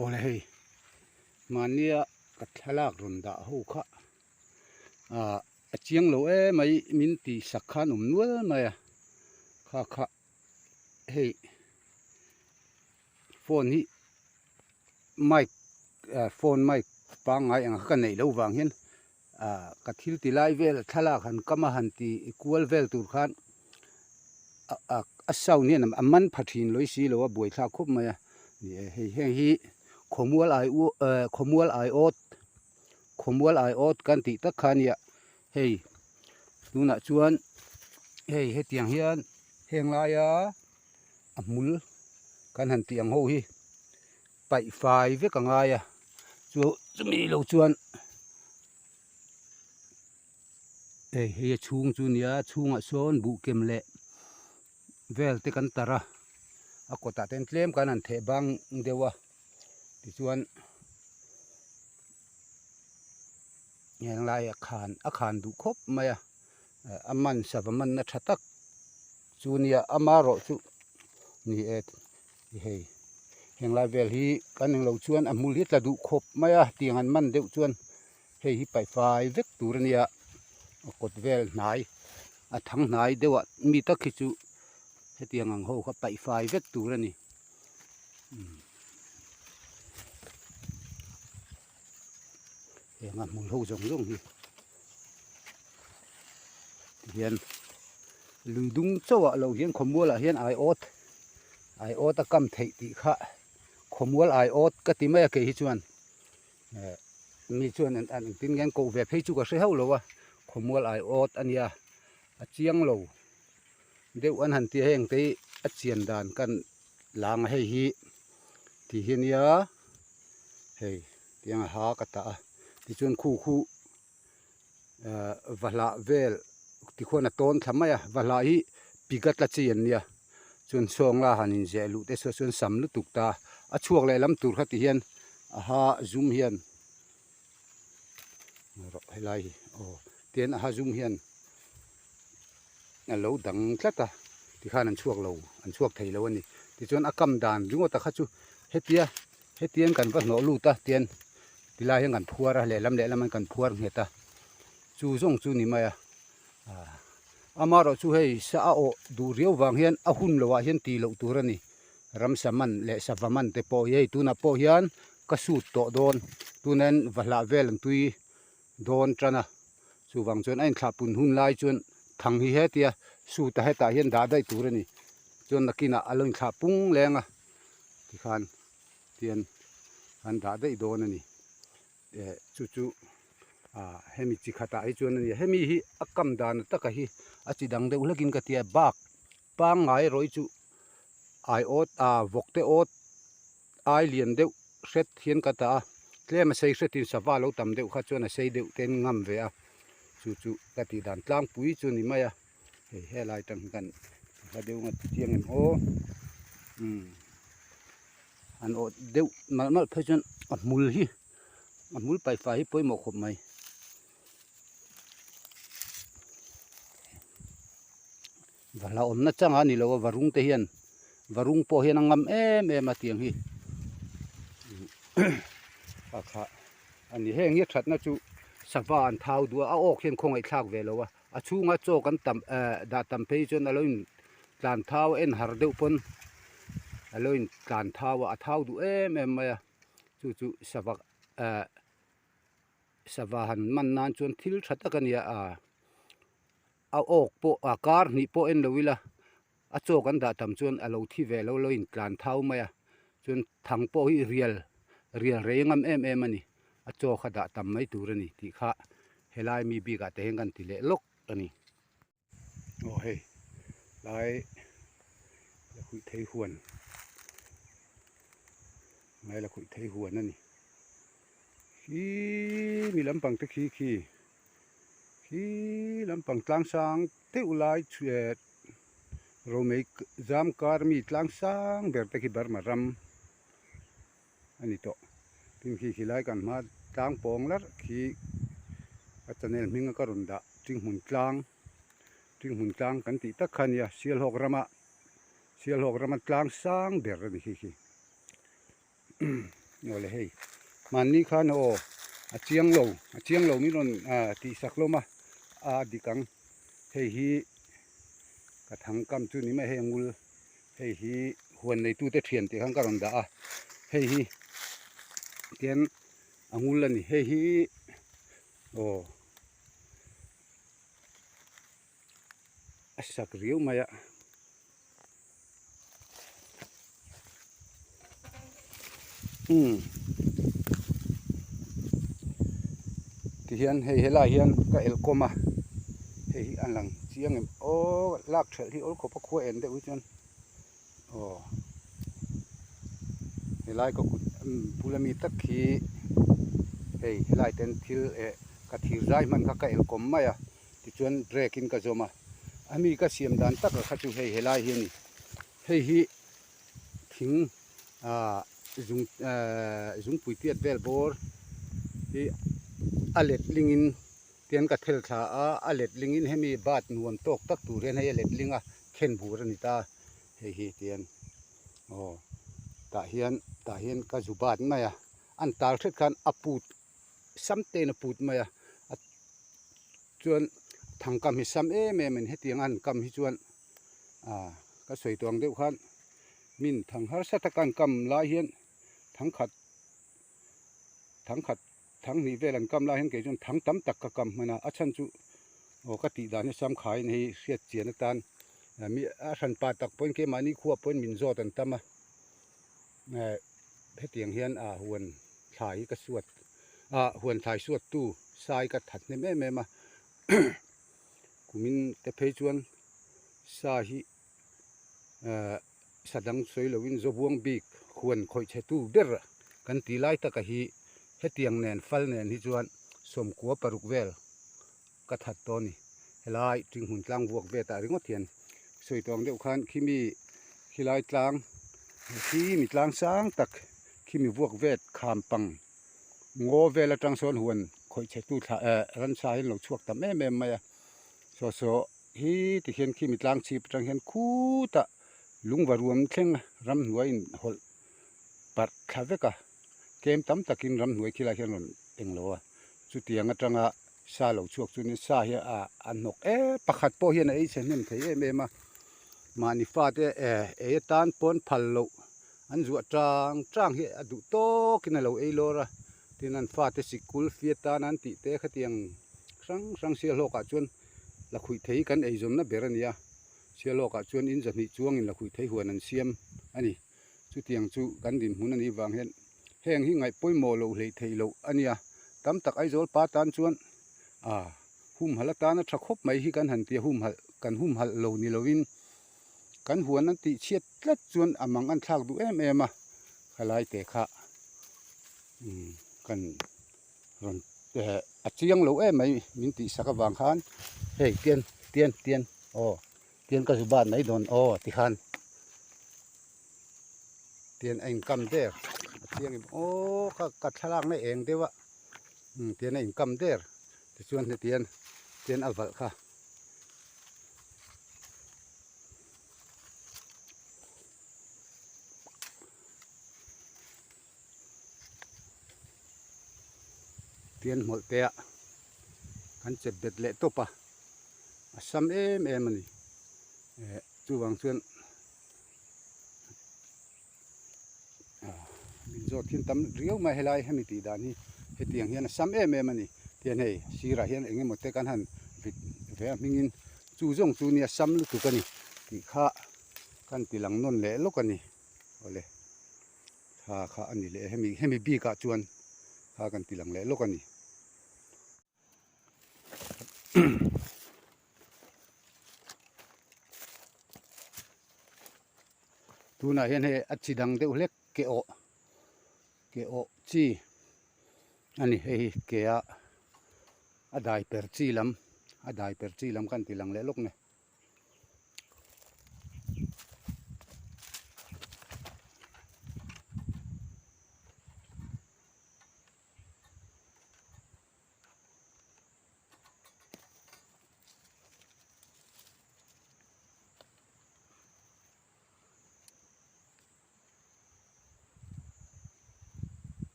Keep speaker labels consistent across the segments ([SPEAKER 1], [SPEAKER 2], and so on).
[SPEAKER 1] Oleh mania kathalak ronda ho kha chiang lo mai min ti sakhan nual maya kha hey phone hi mic phone mic pa ngai ang ka nei lo wang hian kathil ti lai vel thalak han kama han ti equal vel tur khan asau ni nam aman phathin loi si lo boi thla khop maya ni hi khomual ai ot kan ti tak khania hei tuna chuan hei hetiang hian heng laia amul kan han tiang ho hi pai fai ve ka ngaia chumi lo chuan hei chung chu nia chunga son bu kem le vel te kan tara akota ten tlem kan an the bang dewa ti chuan heng laia khan du khop maya aman savaman na thatak chunia amaro chu ni hei heng lai vel hi kan lo chuan amul hi tladu khop maya tiang an man deuh chuan hei hi pai fai vek tur ania akot vel hnai a thang hnai dewa mi tak hi chu hetiang ang ho kha pai fai vek tur ani heng amul ho jong hi hian luidung chawa lo hian khomuala hian ai ot a kam thei ti kha khomual ai ot ka ti mai ke hi chuan mi chuan an tin ngen ko ve phei chu ka se ho lo wa khomual ai ot ania a chiang lo deuh an han ti heng te a chian dan kan lang hei hi ti hiania hei tiang ha ka ta ti chuan khu vala vel ti khona ton thamaya vala hi pigat la chian nia chuan songla hanin je lu te so chuan sam lu tukta a chuak le lam tur kha ti hian aha zoom hian ro helai ten aha zoom hian alo dang tlata ti khan an chuak thei lo ani ti chuan akam dan ringo ta kha chu hetian kan va no lu ta ten tilai hang kan phuara le lam kan phuar ngeta chu zong chu ni maya amaro chu hei sa o du riau wang hian a hun lowa hian ti lo turani ram saman le savaman te po ye tuna po hian ka su to don tunen vala vel tui don trana chu wang chon ain thla pun hun lai chun thang hi hetia su ta heta hian da dai turani chon nakina alon thla pung lenga ti khan tian an da dai don ani chu hemi chi khata ai chuan ani hemi hi akam dan taka hi achi dang deuh hlakin ka tia bak pang ngai roi chu ai ot vokte ot ai lian deuh hret hian ka ta tlema sei hretin sawa lo tam deuh kha chuan a sei deuh ten ngam ve a chu ka ti dan tlang pui chu ni maya hei helai tang kan ka deuh nga tiang em o an o deuh mal phajun amul pai fa hi poimo khop mai vala om na changa ni lo warung te hian warung po hian angam em atiang hi akha ani heng hi that na chu sawan thau du a ok hian khongai thlak ve lo a chunga chaw kan tam da tam phei chon aloin tlan thau en har deuh pon aloin tlan thau a thau du em maya chu savahan man nan chon thil thatha kania a ok po a kar ni po en lovila a chaw kan da tam chuan alo thi ve lo loin tlan thau maya chun thang po hi rial reingam em ani a chaw kha da tam mai turani ti kha helai mi bi ga te heng kan ti le lok ani hei lai la khui thei huan mai la khui thei huan ani hi mi lampang te khi lampang tlang sang te ulai chuet romei jam kar mi tlang sang ber te ki bar maram ani to tin khi lai kan ma tlang pong lar khi a channel minga ka ronda ting hun tlang kan ti tak khania sial hok rama tlang sang ber ani khi โอเลยเฮ้มันนี่ข้าโนเจียงโลมีนนตีสักโลมาดิกังเฮ้ฮีกระถังกำจุนี่ไม่เฮงุลเฮ้ฮีหวนในตู้เตเทียนตีข้างกระดาเฮ้ฮีเตียนงุลนี่เฮ้ฮีโอ้สักเรียวมาที่เฮียนเฮลาเฮียนก็เอลโกมาเฮอันหลังเสียงโอ้ลากเฉลที่โอ้ขบพัวเอ็นเด้อวิจันโอ้เฮลาก็พูดมีตะขีเฮลาเต็นทิลกะทิรายมันก็เอลโกมาที่จวนเบรกินก็จมามีก็เสียมดันตักก็จูเฮลาเฮียนี่เฮทิ้งจุงปุยเตียดเวลบอร์อเล็ดลิงอินเตียนกับเทลชาอเล็ดลิงอินให้มีบาดนวลตกตักตูเรียนให้อเล็ดลิงเข็นบูรนิตาเฮีเตียนโอ้ตาเฮียนก็จุบาดไหมอันตาเช็ดกันปูดซ้ำเตนปูดไหมจวนทางกำหิซ้ำแม่มันให้เตียงอันกำหิจวนก็สวยตัวเดียวกันมินทางหาสัตการกำลายเฮียนทั้งขัดทั้งนี้เวลันกำลายเห็นเกี่ยจนทั้งตั้มตักกำมันอาชันจุโอกติดานนี่ซ้ำขายในเสียเจียนตานมีอาชันปาตักปนเกมานี่ขั้วปนมินโซตันตั้มเพเตียงเฮียนหวนถ่ายกระสวดหวนถ่ายสวดตู้ทรายกระถัดในแม่มากูมินแต่เพจวนสาหิสะดังสวยลวินจบวงบีกควรคอยเชตูเดอร์กันตีไล่ตะกะฮีเฮตียงแนนฟัลแนนฮิจวนสมกัวปรุกเวลกระถัดตอนนี้เฮลายจึงหุ่นกลางบวกเวตาริงวเทียนสวยตองเดียวกันขี้มีขี้ลายกลางขี้มีกลางสางตักขี้มีบวกเวทขามปังงอเวลจังสอนหวนคอยเชตูรันชายหลงชวกตะแม่มาโซฮีที่เห็นขี้มีกลางชีพจังเห็นคู่ตะลุงวารวมเข่งรำหน่วยหดปัดขาเวกะเกมตั้มตะกินรำหน่วยขี้ลายเห็นเองโลสุดที่ยังจังซาหลงชวกสุนิซาเฮียอันนกประคัดโปเฮียนเช่นนั้นเทียมานิฟาเตตานปนพัลโลอันจัวจางเฮียดุโตกินโลโลระที่นั่นฟาเตสิกุลเฟียตานันติเตขเตียงสังเสียโลกะจวนละคุยเทียกันจมนะเบรเนียเสียโลกะจวนอินจะมีช่วงอินละคุยเทียหัวนันเสียมอันนี้จุดเตียงจุกันดินหุนันนี้วางเห็นแห้งหิ้งไงป่วยโมโลเลยเทียโลอันนี้ตั้มตักไอโซลปาตานจวนหุ่มหัลตานะทรักคบไม่หิกันหันเตียหุ่มหัลโลนิโลวินกันหัวนันติเชียดละจวนมังอันทักดูมาขลายเตะขะกันรอนอัดเชียงโลไม่มินติสักวางขันเฮ้ยเตียนโอ้เตียนก็สุบานไหนโดนโอ้ที่ขันเตียนเองกำเด้อเตียนโอ้ก็กัดฉลากในเองเด้อวะเตียนเองกำเด้อที่ส่วนเตียนอัลฟัลค่ะเตียนหมดเตะกันเจ็บเบ็ดเละตัวปะซ้ำมันนี่จู่วางส่วนมินโจทิ้งตั้มเรียวมาให้ไล่ให้มีตีดานี่ให้เตียงเฮียนซ้ำมันนี่เตียนให้สีระเฮียนเองหมดเตะกันหันวิดเวียมิงินจู่จงจู่เนี่ยซ้ำลุตุกันนี่ตีข้ากันตีหลังนนเละลูกกันนี่โอเลยข้าอันนี้เละให้มีบีกะจวนข้ากันตีหลังเละลูกกันนี่ดูน่ะเห็นให้อัดจีดังเดียวเล็กเกโอจีอันนี้ให้เกะได้เปิดจีลำกันตีหลังเละลูกเนี่ย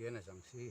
[SPEAKER 1] ทียนน่ะจังซี่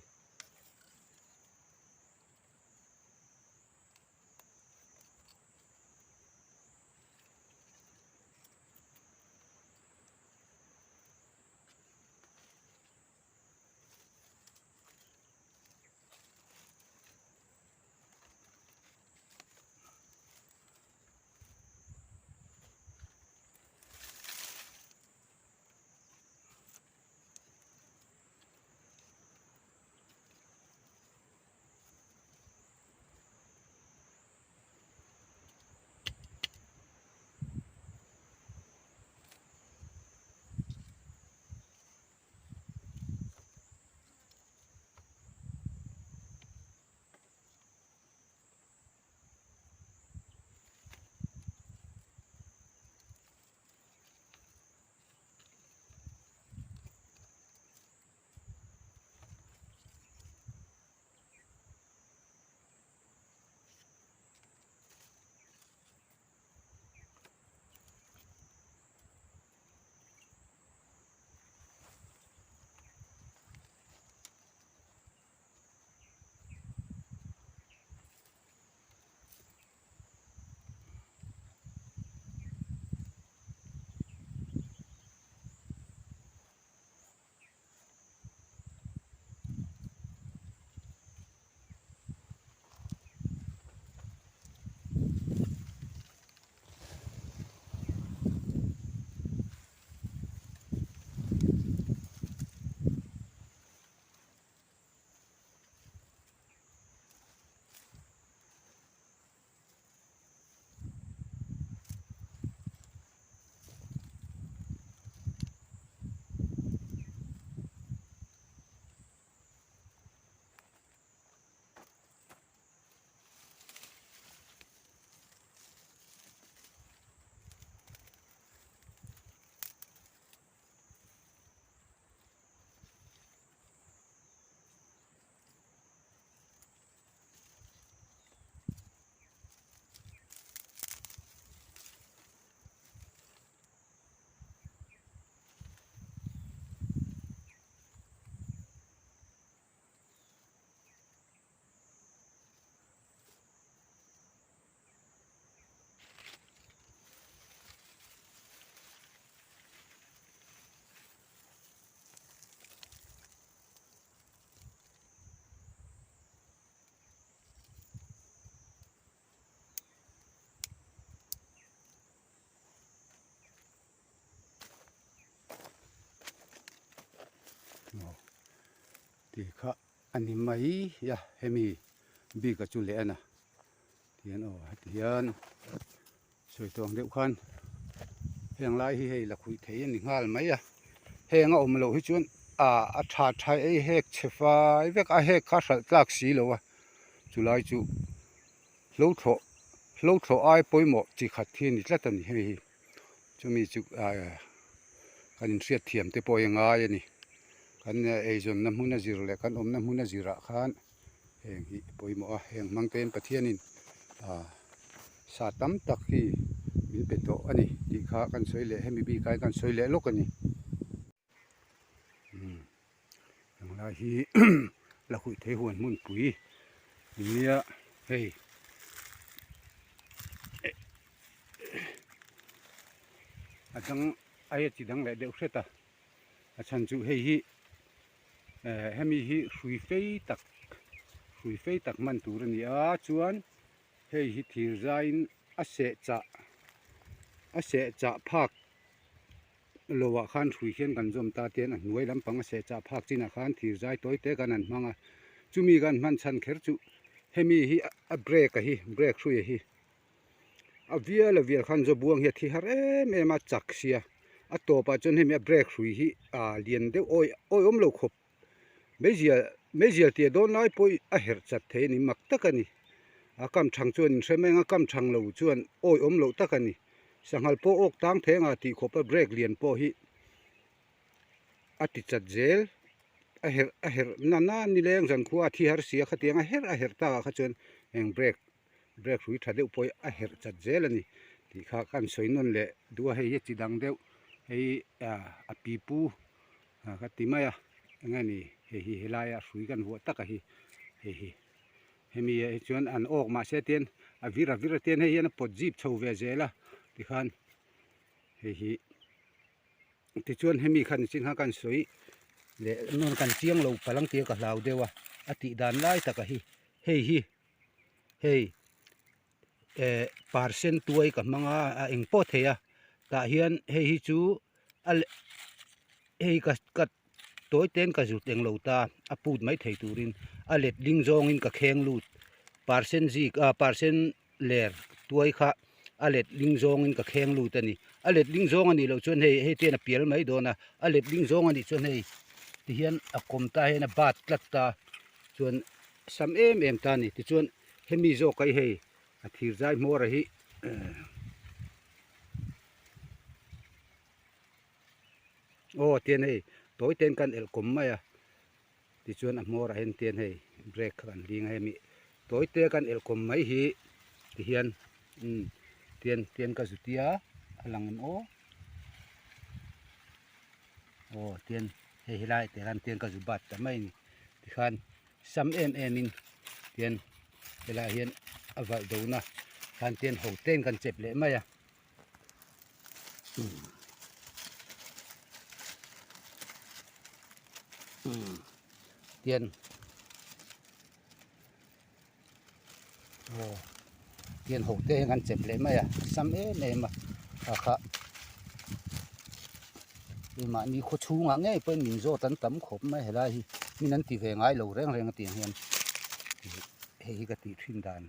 [SPEAKER 1] ที่ข้าอันนี้ไม่ยะให้มีบีกจุเลนะเทียนเทียนสวยตรงเดียวกันเฮียงไรให้ละคุยเทียนงานไหมอะเฮียงเอามาโลให้จวนอาชาไทยเฮกเชฟายเวกเฮกข้าสักลักสีโลวะจุไลจุโลโถไอปอยหมดจีขัดเทียนนี่ละตันนี่ให้จะมีจุการเสียเทียมเตปอยง่ายนี่กันไอจนน้ำมุนจิรเลยกันน้ำมุนจิระขันเฮงฮิปอยหมอเฮงมังเตนปะเทียนินสาตั้มตักที่มินเป็ดโตอันนี้ที่ข้ากันสวยเลยให้มีบีกายกันสวยเลยลูกอันนี้อย่างไรที่ เราคุยเทหัวมุนปุ๋ยเนี่ยเฮ้ยอาจังไอ้จีดังเลยเดี๋ยวเสร็จอาฉันจูเฮ้ยให้มีฮิคุยเฟยตักมันตัวนี้ชวนเฮ้ยที่ใจอาเสจะพักโลวะขันคุยเขียนกันจมตาเตียนหน่วยลำปังอาเสจะพักจีน่ะขันที่ใจตัวเตกันนั่นมังจูมีกันมันฉันเขรจูให้มีฮิเบรกช่วยฮิเวียขันจะบวงเฮที่ฮาร์เมมาจักเสียตัวปัจจุบันให้มีเบรกช่วยฮิเลียนเดียวโอ้ยโลกบไม่เจียเตียโดนน้อยปุยเหิร์จัดเทนี่มักตะกันนี่กำชังจวนใช่ไหมกำชังเหลวจวนโอ้ยโลกตะกันนี่สังหารโปอกตั้งเทงที่ขบเบรกเลียนโปฮิติดจัดเจลเหิร์นั่นนี่เลี้ยงจังคัวที่ฮาร์เสียขัดยังเหิร์ตาขัดจวนแห่งเบรกช่วยทัดเดียวปุยเหิร์จัดเจลนี่ที่ข้ากันสวยนั่นแหละดูให้ยจิดังเดียวให้ปีปูขัดติมายงั้นนี่เฮ hi lai a hrui kan hu taka hi hemi chuan an ok ma se ten a vira ten hei hian pot jeep chho ve zela ti khan hi ti chuan hemi khan chin ha kan soi le non kan chiang lo palang te ka hlau dewa ati dan lai taka hi hei parcent tuai ka manga a engpo theya ta hian hei hi chu al hei ka toy ten ka zu teng lo ta a put mai thei turin a let ding zong in ka kheng lut parcent ler tuai kha a let ding zong in ka kheng lut ani a let ding zong ani lo chon hei ten a pial mai dona a let ding zong ani chon hei ti hian a kom ta hian a bat tlat ta chuan sam em ta ni ti chuan hemi zo kai hei a thir zai mor a hi ten hei toy ten kan el kom mai a ti chuan a mor a hen ten hei break kan ding hei mi toy te kan el kom mai hi ti hian ten ka zutia alang em ten hei hilai te kan ten ka zu bat ta mai ni ti khan sam em in ten helai hian aval do na khan ten ho ten kan chep le mai a tiền tiền hậu tê ngăn chẹp lấy mày à xăm ế mà khá mà ni khó chú ngã nghe bên mình do tấn tấm khốp mày hay là mình ăn tì về ngay lâu rèn tiền hiền hay cái tì thuyền đàn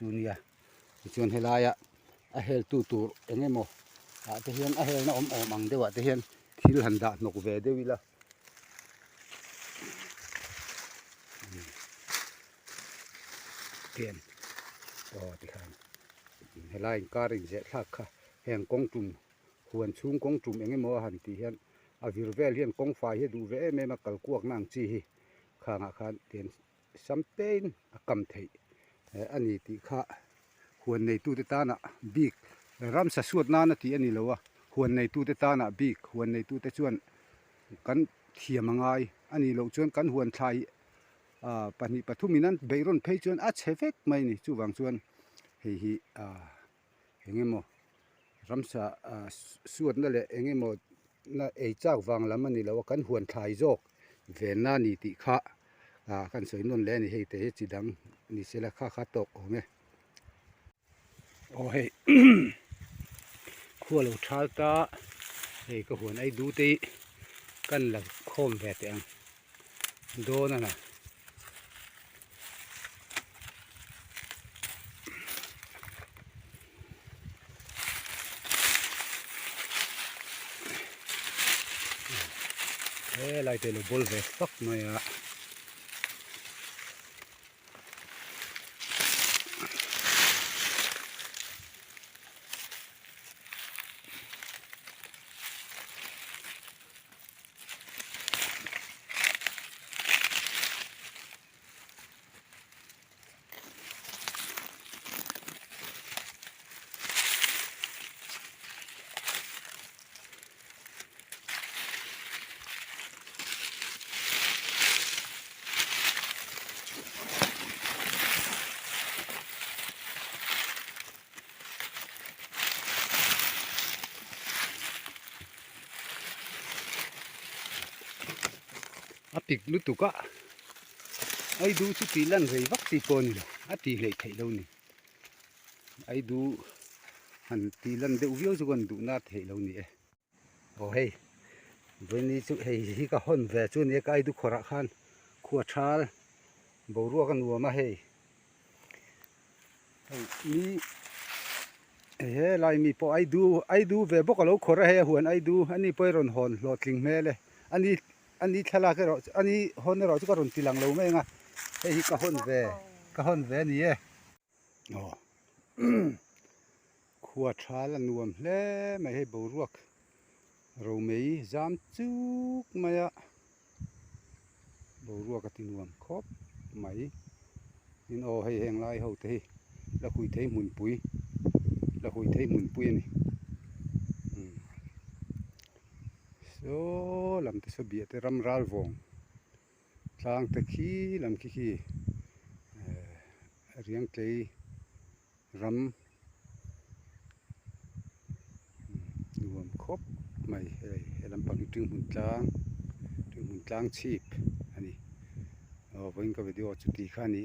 [SPEAKER 1] Junior chuan hay là à hel tu anh em thế hiền à hel nó bằng đấy vậy thế hiền thil hành đạt nộp về đấy là tiền thì khang hay là cái gì dễ khác cả hàng công trùng huân chung công trùng anh em mua hàng thì hiện à việc về hiện công phải hiện đủ về mấy mà cầu cuộc năng chi khang tiền something cầm thấy anh ấy thì khá huân này tu ta na big ram sa suốt na thì anh ấy lâu huân này tu ta na big huân này tu ta chuan cắn thiềm ngay anh ấy lâu chuan cắn huân thay pani pathuminan beiron phei chuan a chhevek mai ni chu wang chuan hi engemaw ramsa suat na le engemaw na ei chak wang lam ani lo kan huan thlai zawk ve na ni ti kha kan soi non le ni hei te hi chidang ni sela kha tok ome hei khualo thal ta hei ka huan ai du te kan la khom ve te ang do na lại từ bol về tóc này ạ apik lutu ka ai du chu ti lan rei vak ti pon a ti lei thei lo ni ai du han ti lan de uviau chu gon du na thei lo ni hei veni chu hei hi ka hon ve chu ni ka ai du khora khan khua thal boruwa kan wa ma hei ni lai mi po ai du ve bok lo khora he huan ai du ani poiron hon lotling mele ani thala ke ro ani hon ro chu ka ron tilang lo me nga hei ka hon ve ni khua thal anuam hle mai hei boruak ro mei zam chuk maya boruak atinuam khop mai in hei heng lai ho te la hui thei mun pui ni so lam te so bia te ram ral vong ทางตะขี้ลำขี้เรียงเกยรำรวมครบไม่ลำปังถึงหุ่นกลางชีพอันนี้เป็นก็ไปดูจุดที่ข้านี้